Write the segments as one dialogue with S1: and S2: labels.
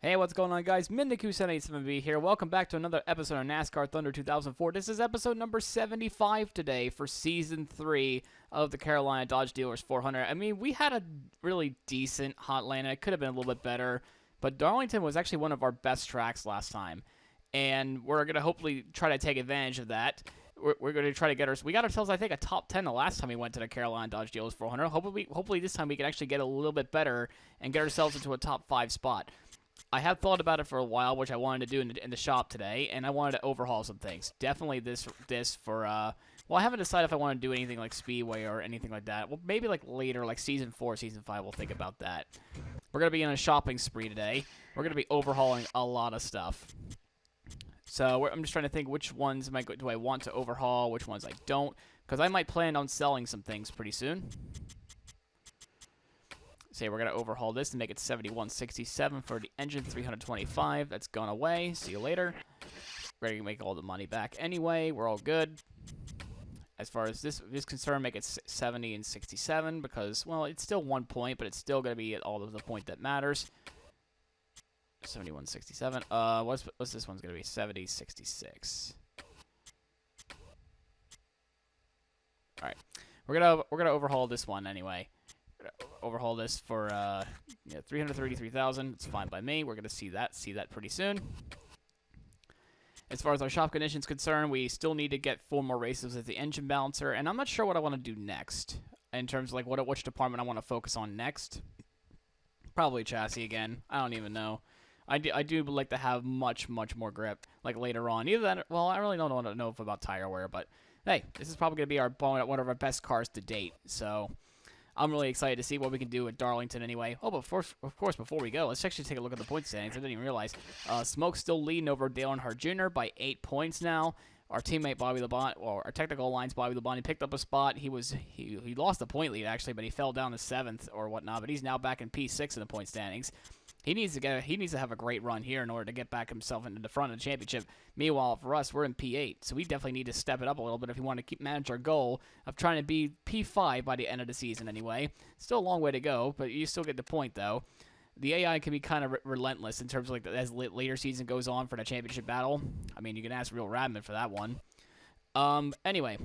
S1: Hey, what's going on, guys? Mindaku787B here. Welcome back to another episode of NASCAR Thunder 2004. This is episode number 75 today for Season 3 of the Carolina Dodge Dealers 400. I mean, we had a really decent hot lane. It could have been a little bit better, but Darlington was actually one of our best tracks last time, and we're going to hopefully try to take advantage of that. We're going to try to get we got ourselves, I think, a top 10 the last time we went to the Carolina Dodge Dealers 400. Hopefully this time we can actually get a little bit better and get ourselves into a top 5 spot. I have thought about it for a while, which I wanted to do in the shop today, and I wanted to overhaul some things. Definitely this for, well, I haven't decided if I want to do anything like Speedway or anything like that. Well, maybe like later, like Season 4, Season 5, we'll think about that. We're going to be on a shopping spree today. We're going to be overhauling a lot of stuff. So I'm just trying to think which ones do I want to overhaul, which ones I don't, because I might plan on selling some things pretty soon. Say we're going to overhaul this and make it 7167 for the engine, 325. That's gone away. See you later. Ready to make all the money back anyway. We're all good. As far as this is concerned, make it 70 and 67 because, well, it's still 1 point, but it's still going to be at all of the point that matters. 7167. What's this one's going to be? 7066. All right. We're gonna overhaul this one anyway. Overhaul this for 333,000. It's fine by me. We're gonna see that pretty soon. As far as our shop conditions concerned, we still need to get 4 more races with the engine balancer, and I'm not sure what I want to do next in terms of like which department I want to focus on next. Probably chassis again. I don't even know. I do like to have much more grip like later on. Either that, well, I really don't want to know about tire wear, but hey, this is probably gonna be one of our best cars to date. So I'm really excited to see what we can do at Darlington anyway. Oh, but of course, before we go, let's actually take a look at the point standings. I didn't even realize. Smoke's still leading over Dale Earnhardt Jr. by 8 points now. Our teammate Bobby Labonte, or our technical alliance Bobby Labonte, picked up a spot. He lost the point lead actually, but he fell down to 7th or whatnot. But he's now back in P6 in the point standings. He needs to have a great run here in order to get back himself into the front of the championship. Meanwhile, for us, we're in P8, so we definitely need to step it up a little bit if we want to manage our goal of trying to be P5 by the end of the season anyway. Still a long way to go, but you still get the point though. The AI can be kind of relentless in terms of like as later season goes on for the championship battle. I mean, you can ask Real Radman for that one. Anyway,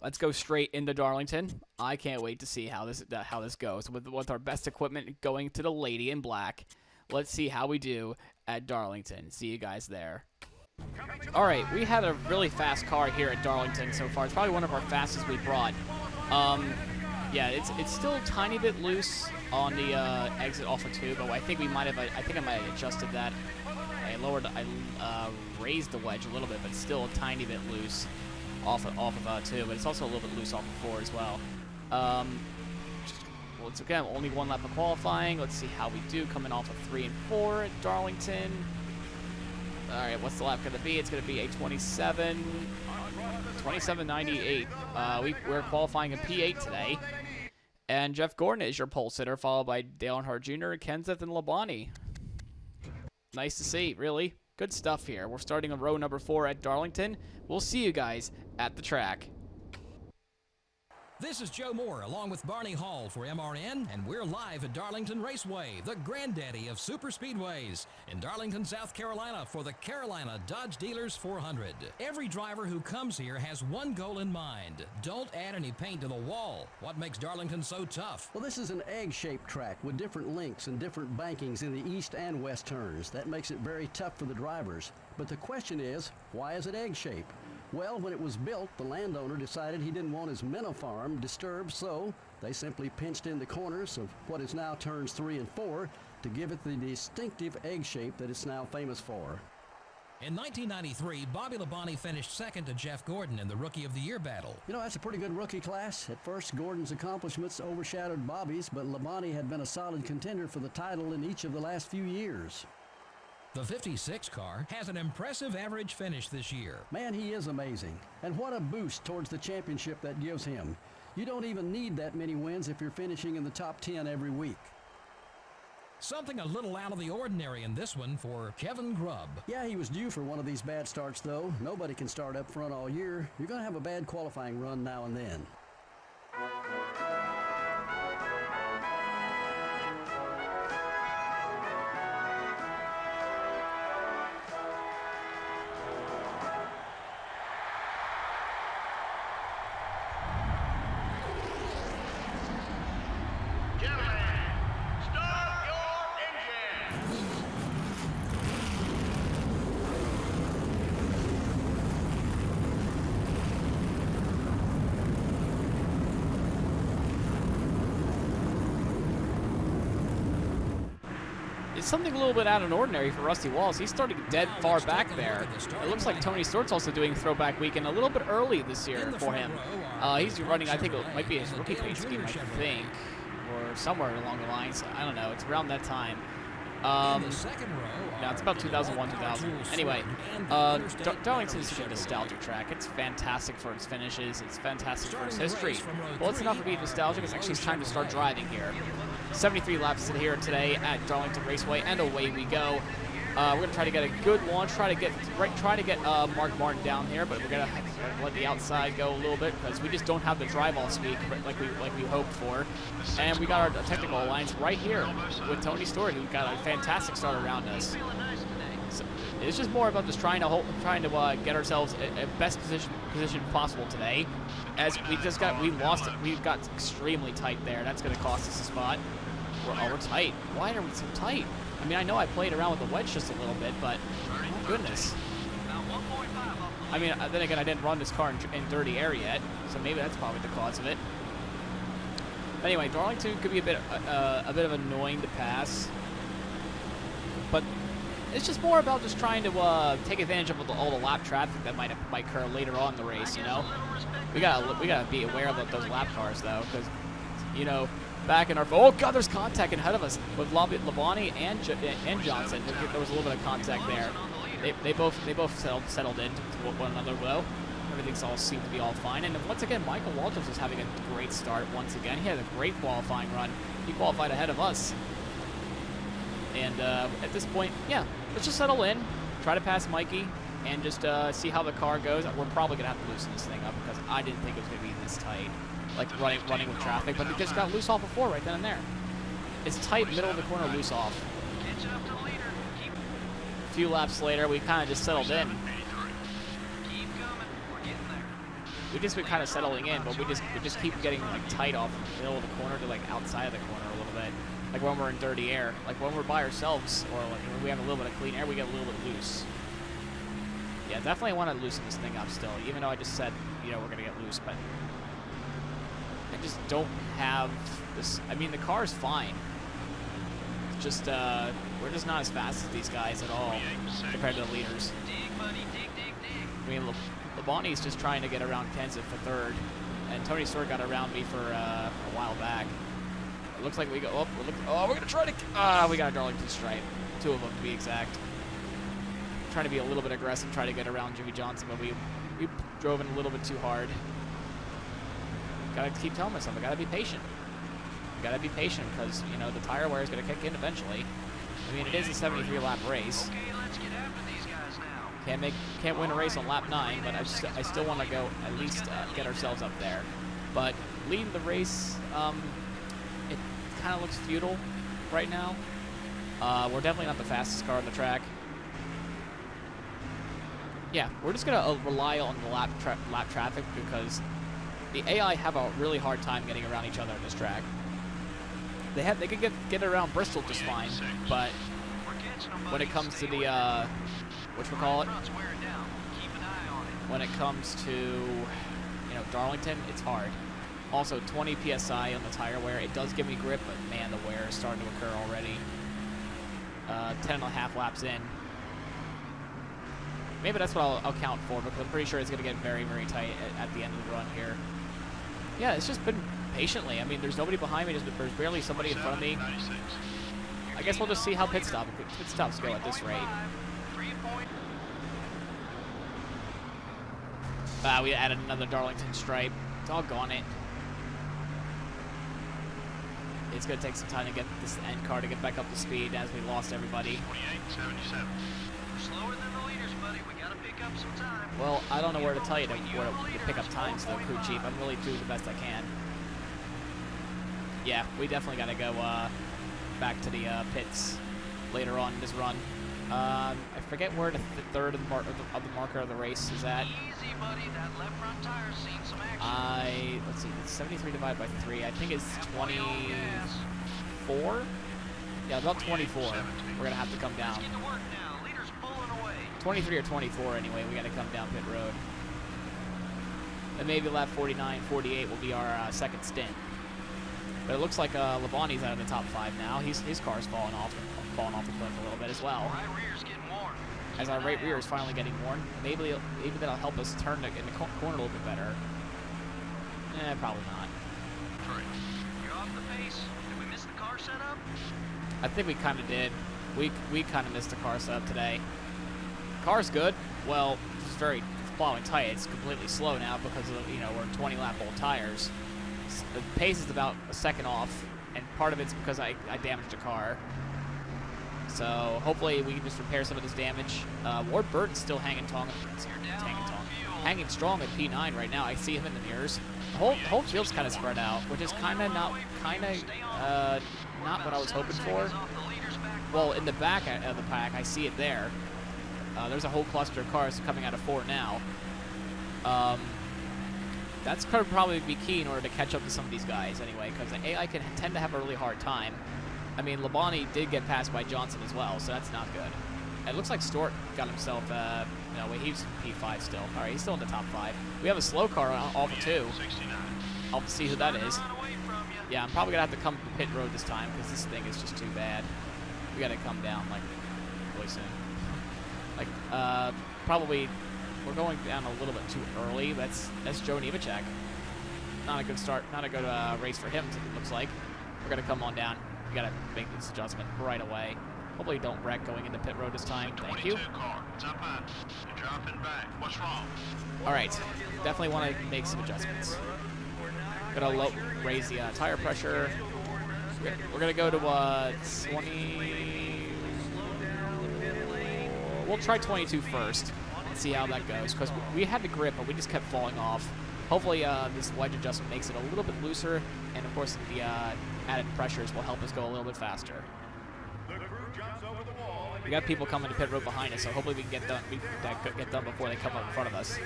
S1: let's go straight into Darlington. I can't wait to see how this goes with our best equipment going to the lady in black. Let's see how we do at Darlington. See you guys there. All right, we had a really fast car here at Darlington so far. It's probably one of our fastest we brought. Yeah, it's still a tiny bit loose on the exit off of 2, but I think I might have adjusted that. I raised the wedge a little bit, but still a tiny bit loose off of 2, but it's also a little bit loose off of 4 as well. Well, it's again only 1 lap of qualifying. Let's see how we do coming off of 3 and 4 at Darlington. All right, what's the lap going to be? It's going to be a 27.98. We're qualifying in P8 today. And Jeff Gordon is your pole sitter, followed by Dale Earnhardt Jr., Kenseth, and Labonte. Nice to see, really. Good stuff here. We're starting on row number 4 at Darlington. We'll see you guys at the track.
S2: This is Joe Moore along with Barney Hall for MRN, and we're live at Darlington Raceway, the granddaddy of super speedways, in Darlington, South Carolina for the Carolina Dodge Dealers 400. Every driver who comes here has one goal in mind. Don't add any paint to the wall. What makes Darlington so tough?
S3: Well, this is an egg-shaped track with different links and different bankings in the east and west turns. That makes it very tough for the drivers. But the question is, why is it egg-shaped? Well, when it was built, the landowner decided he didn't want his minnow farm disturbed, so they simply pinched in the corners of what is now turns 3 and 4 to give it the distinctive egg shape that it's now famous for.
S2: In 1993, Bobby Labonte finished second to Jeff Gordon in the Rookie of the Year battle.
S3: You know, that's a pretty good rookie class. At first, Gordon's accomplishments overshadowed Bobby's, but Labonte had been a solid contender for the title in each of the last few years.
S2: The 56 car has an impressive average finish this year.
S3: Man, he is amazing. And what a boost towards the championship that gives him. You don't even need that many wins if you're finishing in the top 10 every week.
S2: Something a little out of the ordinary in this one for Kevin Grubb.
S3: Yeah, he was due for one of these bad starts, though. Nobody can start up front all year. You're going to have a bad qualifying run now and then.
S1: something a little bit out of the ordinary for Rusty Wallace. He's starting dead far back there. It looks like Tony Stewart's also doing throwback weekend a little bit early this year for him. He's running, I think it might be his rookie pace scheme, I think, or somewhere along the lines. I don't know. It's around that time. Yeah, it's about 2001, 2000. Anyway, Darlington is such a nostalgic track. It's fantastic for its finishes. It's fantastic for its history. Well, it's enough to be nostalgic. It's actually time to start driving here. 73 laps here today at Darlington Raceway, and away we go. We're gonna try to get a good launch. Try to get Mark Martin down here, but we're gonna let the outside go a little bit because we just don't have the drive all speed like we hoped for. And we got our technical alliance right here with Tony Stewart, who got a fantastic start around us. So it's just more about just trying to get ourselves a best position possible today. As we got extremely tight there. That's gonna cost us a spot. We're tight. Why are we so tight? I mean, I know I played around with the wedge just a little bit, but my goodness. I mean, then again, I didn't run this car in dirty air yet, so maybe that's probably the cause of it. But anyway, Darlington could be a bit of annoying to pass, but it's just more about just trying to take advantage of all the lap traffic that might occur later on in the race. You know, we gotta be aware of those lap cars though, because you know. Back in our oh god, there's contact ahead of us with Labonte and Johnson. There was a little bit of contact there. They both settled in to one another though. Everything's all seemed to be all fine. And once again, Michael Walters is having a great start once again. He had a great qualifying run. He qualified ahead of us. And at this point, yeah, let's just settle in, try to pass Mikey, and just see how the car goes. We're probably gonna have to loosen this thing up because I didn't think it was gonna be this tight. Like running with traffic, but it just got loose off before right then and there. It's tight, middle of the corner, loose off. A few laps later, we kind of just settled in. We've just been kind of settling in, but we just keep getting like tight off the middle of the corner to like outside of the corner a little bit. Like when we're in dirty air, like when we're by ourselves, or like when we have a little bit of clean air, we get a little bit loose. Yeah, definitely want to loosen this thing up still, even though I just said, you know, we're gonna get loose, but. I just don't have this. I mean, the car is fine. It's just, we're just not as fast as these guys at all compared to the leaders. I mean, Labonte's just trying to get around Kenseth for third, and Tony Stewart got around me for a while back. It looks like we go up. We're gonna try to. We got a Darlington stripe, 2 of them to be exact. Trying to be a little bit aggressive, try to get around Jimmy Johnson, but we drove in a little bit too hard. Gotta keep telling myself, I gotta be patient. I gotta be patient because, you know, the tire wear is gonna kick in eventually. I mean, it is a 73 lap race.
S4: Okay, let's get after these guys now.
S1: Can't win a race on lap 9, but I still want to go at least get ourselves up there. But leading the race, it kind of looks futile right now. We're definitely not the fastest car on the track. Yeah, we're just gonna rely on the lap traffic because the AI have a really hard time getting around each other on this track. They could get around Bristol just fine, but when it comes to the whatchamacallit, when it comes to, you know, Darlington, it's hard. Also, 20 psi on the tire wear. It does give me grip, but man, the wear is starting to occur already. 10.5 laps in. Maybe that's what I'll count for, because I'm pretty sure it's going to get very, very tight at the end of the run here. Yeah, it's just been patiently. I mean, there's nobody behind me. There's barely somebody in front of me. I guess we'll just see how pit stops go at this rate. We added another Darlington stripe. Doggone it. It's going to take some time to get this end car to get back up to speed as we lost everybody.
S4: 28.77. Slower than the leaders, buddy. We gotta pick up some time.
S1: Well, I don't know where to tell you to pick up times, though, crew chief. I'm really doing the best I can. Yeah, we definitely got to go back to the pits later on in this run. I forget where the third of the marker of the race is at.
S4: Easy, buddy. That left front tire's seen some action.
S1: Let's see, it's 73 divided by 3. I think it's 24? Yeah, about 24. We're going to have to come down.
S4: Let's get to work now. Leaders pulling away.
S1: 23 or 24 anyway, we got to come down pit road. And maybe lap 49, 48 will be our second stint. But it looks like Labonte's out of the top 5 now. His car's falling off the cliff a little bit as well.
S4: Right rear's getting worn.
S1: As our right rear is finally getting worn, maybe that'll help us turn in the corner a little bit better. Probably not.
S4: You're off the pace. Did we miss the car setup?
S1: I think we kind of did. We kind of missed the car setup today. Car's good. Well, it's plowing tight. It's completely slow now because of, we're 20 lap old tires. The pace is about a second off, and part of it's because I damaged a car. So hopefully we can just repair some of this damage. Ward Burton's still hanging strong at P9 right now. I see him in the mirrors. The whole field's kind of spread out, which is not what I was hoping for. Well, in the back of the pack, I see it there. There's a whole cluster of cars coming out of 4 now. That's going to probably be key in order to catch up to some of these guys anyway, because the AI can tend to have a really hard time. I mean, Labonte did get passed by Johnson as well, so that's not good. It looks like Stewart got himself, no, wait, he's P5 still. All right, he's still in the top 5. We have a slow car on Alpha 2. I'll have to see who that is. Yeah, I'm probably going to have to come to pit road this time, because this thing is just too bad. We got to come down, like, really soon. Like, probably, we're going down a little bit too early. That's Joe Nemechek. Not a good start, not a good race for him, it looks like. We're going to come on down. We got to make this adjustment right away. Hopefully don't wreck going into pit road this time. Thank you. All right, definitely want to make some adjustments. Gonna raise the tire pressure. We're gonna go to 20. We'll try 22 first and see how that goes, because we had the grip, but we just kept falling off. Hopefully this wedge adjustment makes it a little bit looser, and of course the added pressures will help us go a little bit faster. We got people coming to pit road behind us, so hopefully we can get done before they come up in front of us.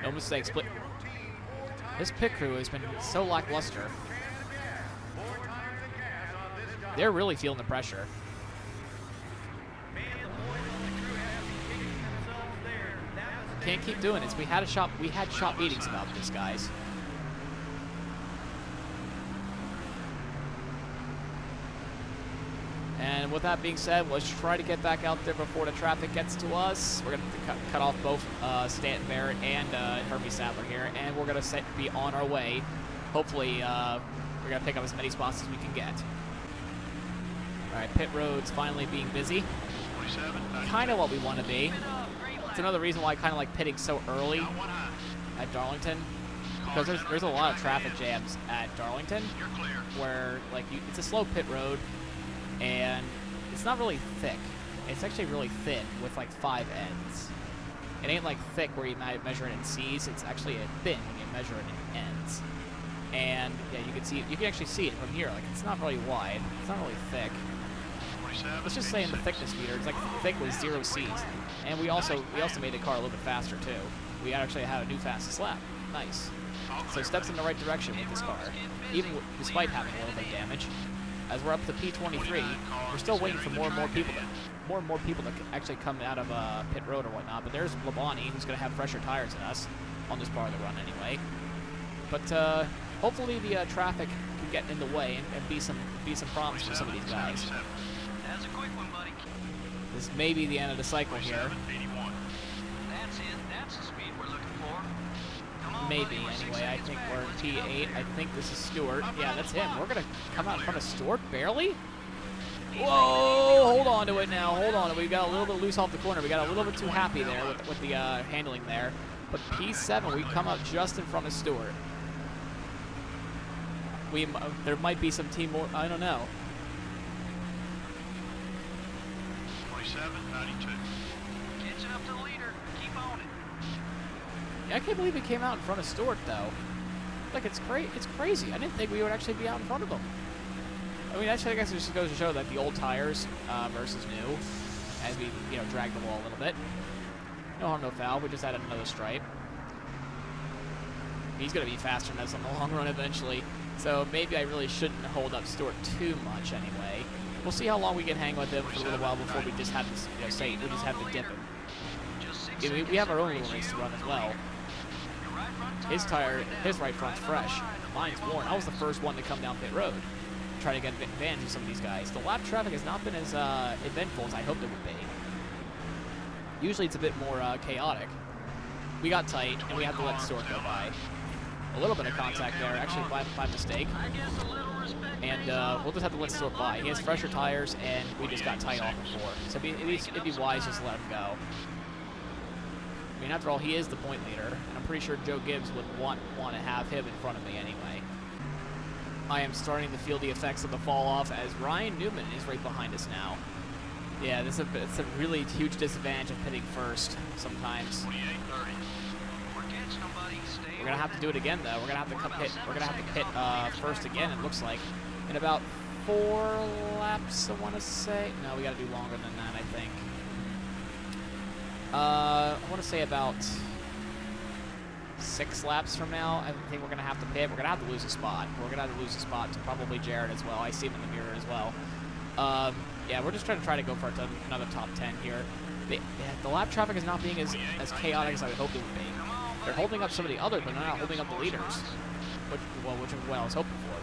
S1: No mistakes. This pit crew has been so lackluster. They're really feeling the pressure. Can't keep doing this. We had shop meetings about this, guys. And with that being said, let's try to get back out there before the traffic gets to us. We're going to cut off both Stanton Barrett and Herbie Sadler here, and we're going to be on our way. Hopefully, we're going to pick up as many spots as we can get. All right, pit road's finally being busy. Kind of what we want to be. It's another reason why I kind of like pitting so early at Darlington, because there's a lot of traffic jams at Darlington, where like it's a slow pit road. And it's not really thick. It's actually really thin with like 5 ends. It ain't like thick where you might measure it in C's. It's actually thin when you measure it in ends. And yeah, you can actually see it from here. Like it's not really wide. It's not really thick. Let's just say in the thickness meter, it's like thick with 0 C's. And we also made the car a little bit faster too. We actually had a new fastest lap. Nice. So steps in the right direction with this car, even despite having a little bit of damage. As we're up to P23, we're still waiting for more and more people to actually come out of pit road or whatnot. But there's Labonte, who's going to have fresher tires than us on this part of the run anyway. But hopefully the traffic can get in the way and be some problems for some of these guys.
S4: That's a quick one, buddy.
S1: This may be the end of the cycle here.
S4: That's it. That's the speed we're looking for. Come on,
S1: Maybe,
S4: buddy, we're 6
S1: anyway. I
S4: seconds
S1: think
S4: back.
S1: we're in P8. I think this is Stewart. Yeah, that's him. We're going to come out in front of Stewart, barely? Whoa! Hold on to it now. Hold on. We got a little bit loose off the corner. We got a little bit too happy there with the handling there. But P7, we come out just in front of Stewart. There might be some team more. I don't know.
S4: 27.92. Catching up to the leader. Keep on it.
S1: Yeah, I can't believe he came out in front of Stewart, though. Like, it's crazy. I didn't think we would actually be out in front of him. I mean, actually, I guess it just goes to show that the old tires versus new, as we, drag the wall a little bit. No harm, no foul. We just added another stripe. He's going to be faster than us on the long run eventually. So maybe I really shouldn't hold up Stewart too much anyway. We'll see how long we can hang with him for a little while before we just have to, we just have to dip him. We have our own little race to run as well. His right front's fresh. mine's worn. I was the first one to come down pit road, try to get advantage of some of these guys. The lap traffic has not been as eventful as I hoped it would be. Usually it's a bit more chaotic. We got tight, and we had to let Stewart go by. A little bit of contact there, actually by mistake. And we'll just have to let Stewart by. He has fresher tires, and we just got tight off before. So it'd be wise just to let him go. I mean, after all, he is the point leader, and I'm pretty sure Joe Gibbs would want to have him in front of me anyway. I am starting to feel the effects of the fall-off as Ryan Newman is right behind us now. Yeah, it's a really huge disadvantage of pitting first sometimes. We're gonna have to do it again though. We're gonna have to pit first again. It looks like in about 4 laps. I want to say. No, we got to do longer than that. I think. I want to say about 6 laps from now. I think we're gonna have to pit. We're gonna have to lose a spot. We're gonna have to lose a spot to probably Jared as well. I see him in the mirror as well. Yeah, we're just trying to go for another top 10 here. The lap traffic is not being as chaotic as I would hope it would be. They're holding up some of the others, but they're not holding up the leaders, which is what I was hoping for.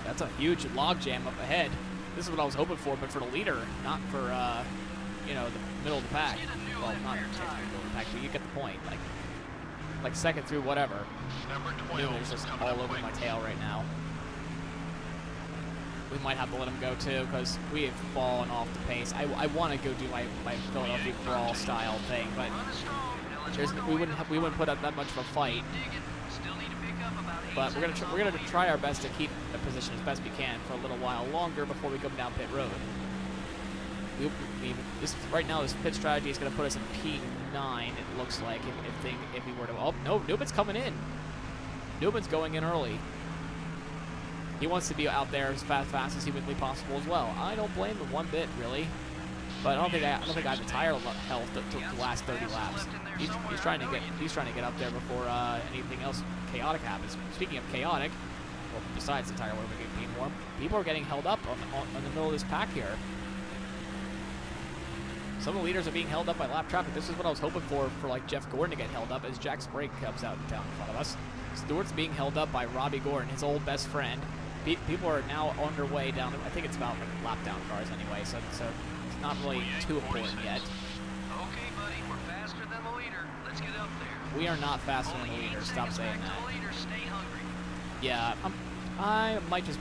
S1: That's a huge logjam up ahead. This is what I was hoping for, but for the leader, not for the middle of the pack. Well, not technically the middle of the pack, but you get the point. Like second through whatever. Newman's just all over my tail right now. We might have to let him go too, because we have fallen off the pace. I want to go do my Philadelphia Brawl style thing, but we wouldn't put up that much of a fight. But we're gonna try our best to keep the position as best we can for a little while longer before we come down pit road. Right now, this pit strategy is gonna put us in P9. It looks like if we were to. Oh no, Newman's coming in. Newman's going in early. He wants to be out there as fast as humanly possible as well. I don't blame him one bit, really. But I don't think I have the tire health to last 30 laps. He's trying to get up there before anything else chaotic happens. Speaking of chaotic, well, besides the tire weather being warm, people are getting held up on the middle of this pack here. Some of the leaders are being held up by lap traffic. This is what I was hoping for like Jeff Gordon to get held up as Jack Sprague comes down in front of us. Stewart's being held up by Robbie Gordon, his old best friend. People are now underway down. I think it's about like lap down cars anyway, so it's not really too important yet.
S4: Okay, buddy, we're faster than the leader. Let's get up there.
S1: We are not faster than the leader. Stop saying that.
S4: Stay hungry.
S1: Yeah, I might just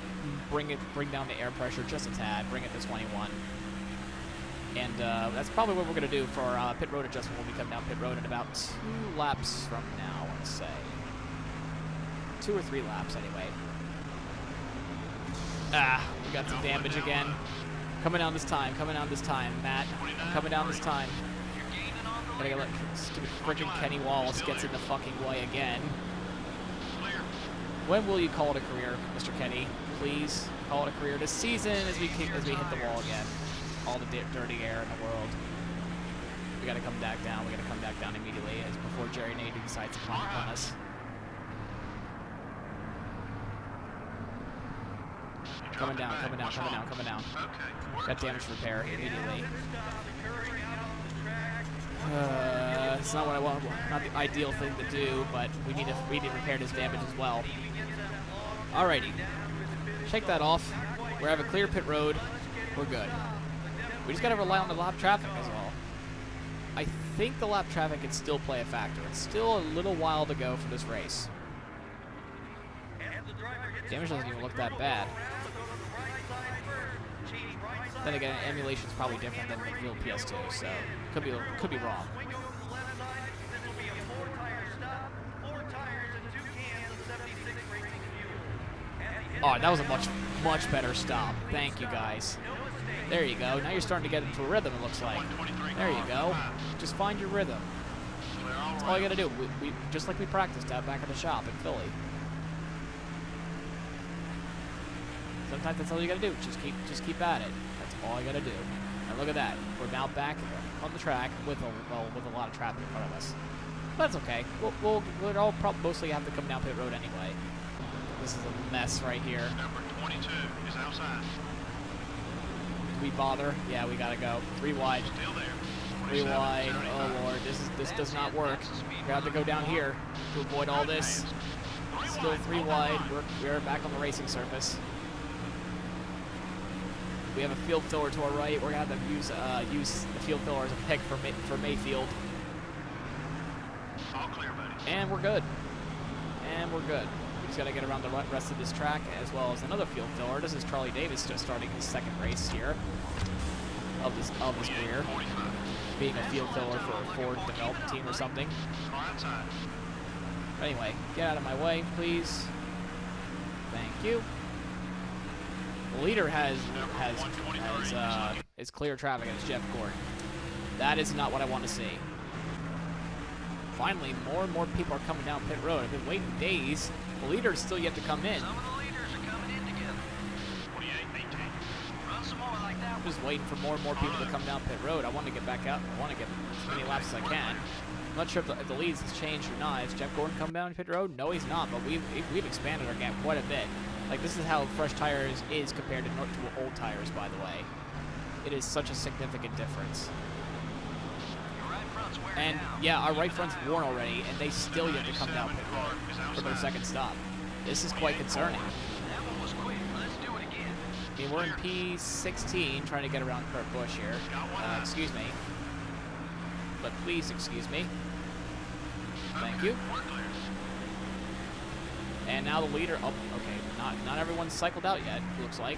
S1: bring down the air pressure just a tad. Bring it to 21. And that's probably what we're gonna do for our pit road adjustment when we come down pit road in about 2 laps from now. I want to say 2 or 3 laps anyway. We got some damage again. Coming down this time, Matt. I'm coming down this time. Gotta let stupid freaking Kenny Wallace gets in the fucking way again. When will you call it a career, Mr. Kenny? Please call it a career this season as we hit the wall again. All the dirty air in the world. We gotta come back down. We gotta come back down immediately before Jerry Nady decides to come upon us. Coming down. Got damage repair immediately. It's not what I want. Not the ideal thing to do, but we need to repair this damage as well. Alrighty. Shake that off. We have a clear pit road. We're good. We just gotta rely on the lap traffic as well. I think the lap traffic can still play a factor. It's still a little while to go for this race. Damage doesn't even look that bad. Then again, emulation's probably different than real PS2, so could be wrong. Oh, that was a much better stop. Thank you, guys. There you go. Now you're starting to get into a rhythm, it looks like. There you go. Just find your rhythm. That's all you gotta do. We just like we practiced out back at the shop in Philly. Sometimes that's all you gotta do. Just keep at it. That's all you gotta do. And look at that. We're now back on the track with a lot of traffic in front of us. But that's okay. We'll all mostly have to come down pit road anyway. This is a mess right here.
S5: Number 22 is outside.
S1: Do we bother? Yeah, we gotta go. 3 wide.
S5: Still there.
S1: 3 wide. Oh lord, this does not work. We have to go down here to avoid all this. still 3 wide. We're back on the racing surface. We have a field filler to our right. We're gonna have to use the field filler as a pick for Mayfield.
S5: All clear, buddy.
S1: And we're good. And we're good. We just gotta get around the rest of this track as well as another field filler. This is Charlie Davis just starting his second race here of his career,
S5: 45.
S1: being a field filler for a Ford development team or something.
S5: Car outside.
S1: Anyway, get out of my way, please. Thank you. The leader has clear traffic. It's Jeff Gordon. That is not what I want to see. Finally, more and more people are coming down pit road. I've been waiting days. The leader is still yet to come in.
S4: Some of the leaders are coming in together.
S5: 28, 18.
S4: Run some more like that
S1: I'm
S4: one.
S1: just waiting for more and more people to come down pit road. I want to get back out. I want to get as many laps as I can. I'm not sure if the leads has changed or not. Is Jeff Gordon coming down pit road? No, he's not. But we've expanded our gap quite a bit. Like, this is how fresh tires is compared to old tires, by the way. It is such a significant difference.
S4: Your right front's wearing
S1: And
S4: down.
S1: yeah, our right front's worn already, and they still yet to come down pit road for their second stop. This is quite concerning.
S4: That one was quick. Let's do it again.
S1: I mean, we're in P16 trying to get around Kurt Busch here. Excuse me. But please excuse me. Thank you.
S5: We're clear.
S1: And now the leader. Oh, okay. Not everyone's cycled out yet. Looks like.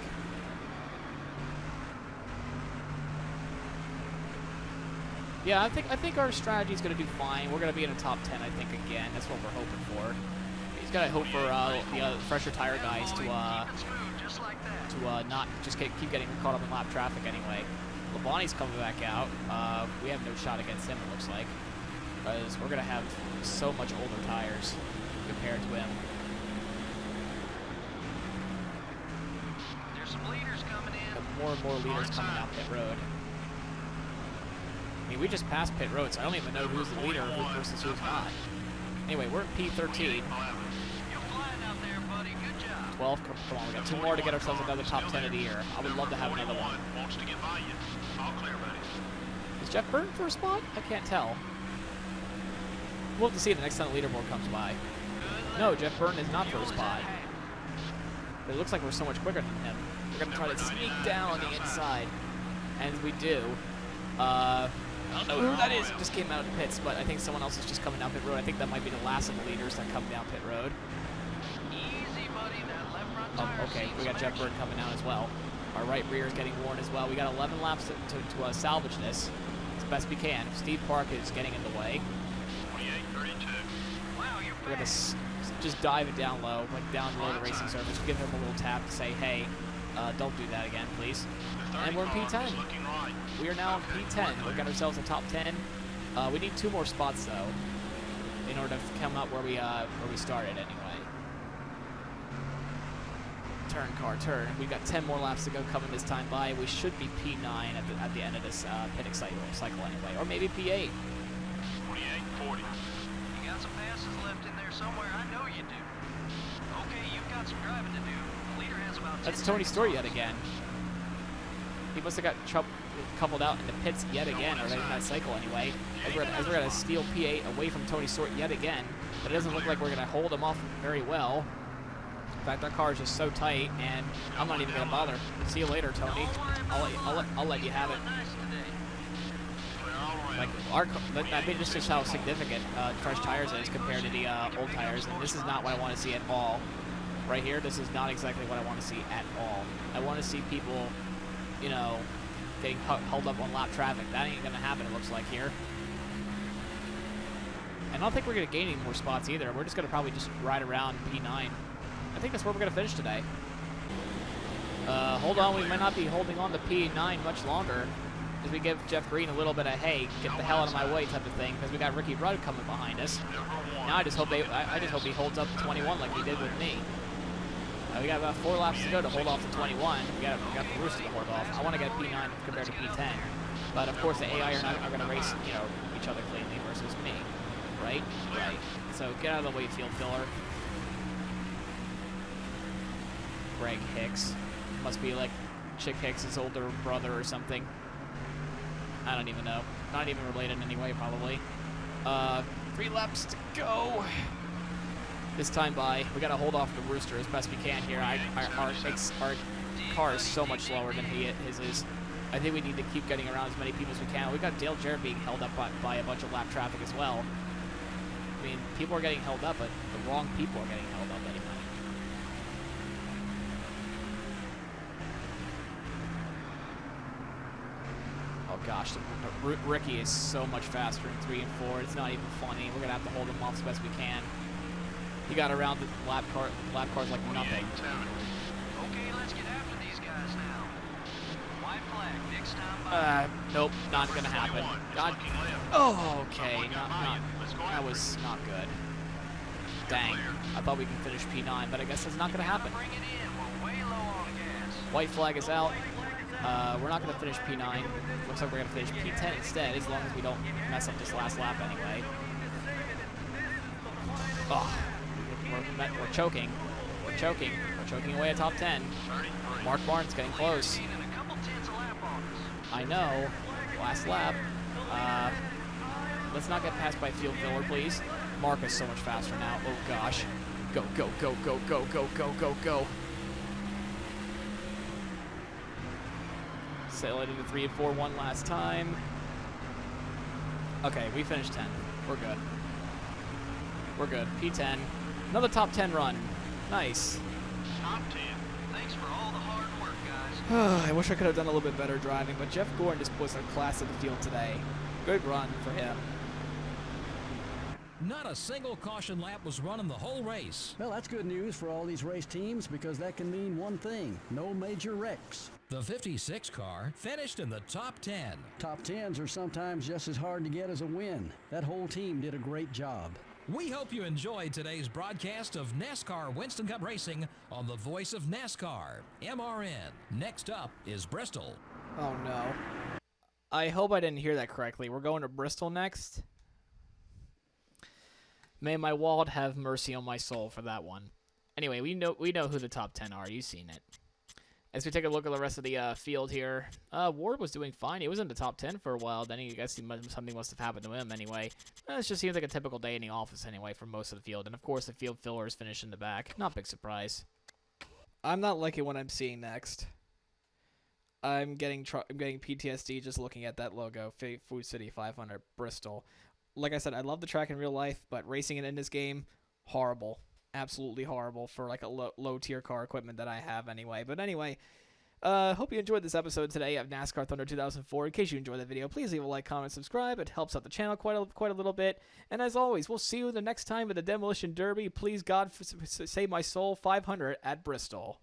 S1: Yeah, I think our strategy is going to do fine. We're going to be in the top 10, I think, again. That's what we're hoping for. He's got to hope for the fresher tire guys to
S4: Keep it smooth, just like that.
S1: not just keep getting caught up in lap traffic anyway. Labonte's coming back out. We have no shot against him, it looks like, because we're going to have so much older tires compared to him.
S4: There's some leaders coming in.
S1: But more and more leaders coming out pit road. I mean, we just passed pit road, so I don't even know who's the leader versus who's not. Anyway, we're in P13.
S4: You're flying out there, buddy. Good job.
S1: 12, come on, we got 2 more to get ourselves another top 10 of the year. I would love to have another one.
S5: Wants to get by you. All clear, buddy.
S1: Is Jeff Burton for a spot? I can't tell. We'll have to see the next time the leaderboard comes by. No, Jeff Burton is not for a spot. But it looks like we're so much quicker than him. We're going to try to sneak down on the inside. And we do. I don't know who that is. It just came out of the pits, but I think someone else is just coming down pit road. I think that might be the last of the leaders that come down pit road.
S4: Easy, buddy. That left front
S1: Oh,
S4: tire
S1: okay,
S4: sees
S1: we got
S4: some
S1: Jeff Burton coming down as well. Our right rear is getting worn as well. We got 11 laps to salvage this as best we can. Steve Park is getting in the way.
S5: 28, 32.
S4: Wow, you're
S1: We're going to
S4: fast.
S1: just dive it down low, like down below the racing surface. Give him a little tap to say, hey, don't do that again, please.
S5: The
S1: And we're in
S5: 30 car
S1: P10.
S5: is looking right.
S1: We are now in P10. We've got ourselves a top 10. We need 2 more spots though, in order to come out where we started anyway. Turn, car, turn. We've got 10 more laps to go coming this time by. We should be P9 at the end of this pitting cycle anyway, or maybe P8.
S5: 28, 40.
S4: You got some passes left in there somewhere. I know you do. Okay, you've got some driving to do. The leader has about 10
S1: That's Tony
S4: seconds
S1: Stewart
S4: on
S1: yet
S4: us.
S1: again. He must have got coupled out in the pits yet again, or in that cycle anyway. As we're gonna steal P8 away from Tony Stewart yet again. But it doesn't look like we're gonna hold him off very well. In fact, our car is just so tight, and I'm not even gonna bother. See you later, Tony. I'll let you have it.
S4: Nice today.
S5: Clear all around.
S1: Like that just shows how significant fresh tires is compared to the old tires, and this is not what I want to see at all. Right here, this is not exactly what I want to see at all. I want to see people, you know, getting held up on lap traffic. That ain't gonna happen, it looks like here. And I don't think we're gonna gain any more spots either. We're just gonna probably just ride around P9. I think that's where we're gonna finish today. Hold on, we might not be holding on to P9 much longer, as we give Jeff Green a little bit of hey, get the hell out of my way type of thing, because we got Ricky Rudd coming behind us. Now I just hope he holds up to 21 like he did with me. We got about 4 laps to go to hold off to 21. We got the rooster to hold off. I want to get P9 compared to P10, but of course the AI are going to race, you know, each other cleanly versus me, right? Right. So get out of the way, field filler. Greg Hicks must be like Chick Hicks' older brother or something. I don't even know. Not even related in any way, probably. 3 laps to go. this time by. We got to hold off the Rooster as best we can here. Our car is so much slower than his is. I think we need to keep getting around as many people as we can. We got Dale Jarrett being held up by a bunch of lap traffic as well. I mean, people are getting held up, but the wrong people are getting held up anyway. Oh gosh, Ricky is so much faster in 3 and 4. It's not even funny. We're gonna have to hold him off as best we can. He got around the lap cars like nothing.
S4: Okay, let's get after these guys now. White flag, next time by.
S1: Nope, not gonna happen. God. Oh, okay. That was not good. Dang. I thought we could finish P9, but I guess that's not gonna happen.
S4: Bring it in. We're way low on gas.
S1: White flag is out. We're not gonna finish P9. Looks like we're gonna finish P10 instead, as long as we don't mess up this last lap anyway. Oh, we're choking. We're choking away at top 10. Mark Barnes getting close. I know. Last lap. Let's not get passed by field filler, please. Mark is so much faster now. Oh gosh. Go, go, go, go, go, go, go, go, go. Sail it into 3 and 4 one last time. Okay, we finished 10. We're good. We're good. P10. Another top 10 run. Nice.
S5: Top 10.
S4: Thanks for all the hard work, guys.
S1: I wish I could have done a little bit better driving, but Jeff Gordon just was a class of the field today. Good run for him.
S2: Not a single caution lap was run in the whole race.
S3: Well, that's good news for all these race teams because that can mean one thing: no major wrecks.
S2: The 56 car finished in the top 10.
S3: Top 10s are sometimes just as hard to get as a win. That whole team did a great job.
S2: We hope you enjoyed today's broadcast of NASCAR Winston Cup Racing on the voice of NASCAR, MRN. Next up is Bristol.
S1: Oh no. I hope I didn't hear that correctly. We're going to Bristol next. May my wallet have mercy on my soul for that one. Anyway, we know who the top 10 are. You've seen it. As we take a look at the rest of the field here, Ward was doing fine. He was in the top 10 for a while. Then I guess something must have happened to him anyway. It just seems like a typical day in the office anyway for most of the field. And of course, the field fillers finish in the back. Not big surprise. I'm not liking what I'm seeing next. I'm getting PTSD just looking at that logo, Food City 500 Bristol. Like I said, I love the track in real life, but racing it in this game, horrible. Absolutely horrible for like a low tier car equipment that I have anyway. But anyway, hope you enjoyed this episode today of NASCAR Thunder 2004. In case you enjoyed the video, please leave a like, comment, subscribe. It helps out the channel quite a little bit. And as always, we'll see you the next time at the Demolition Derby. Please, God, save my soul, 500 at Bristol.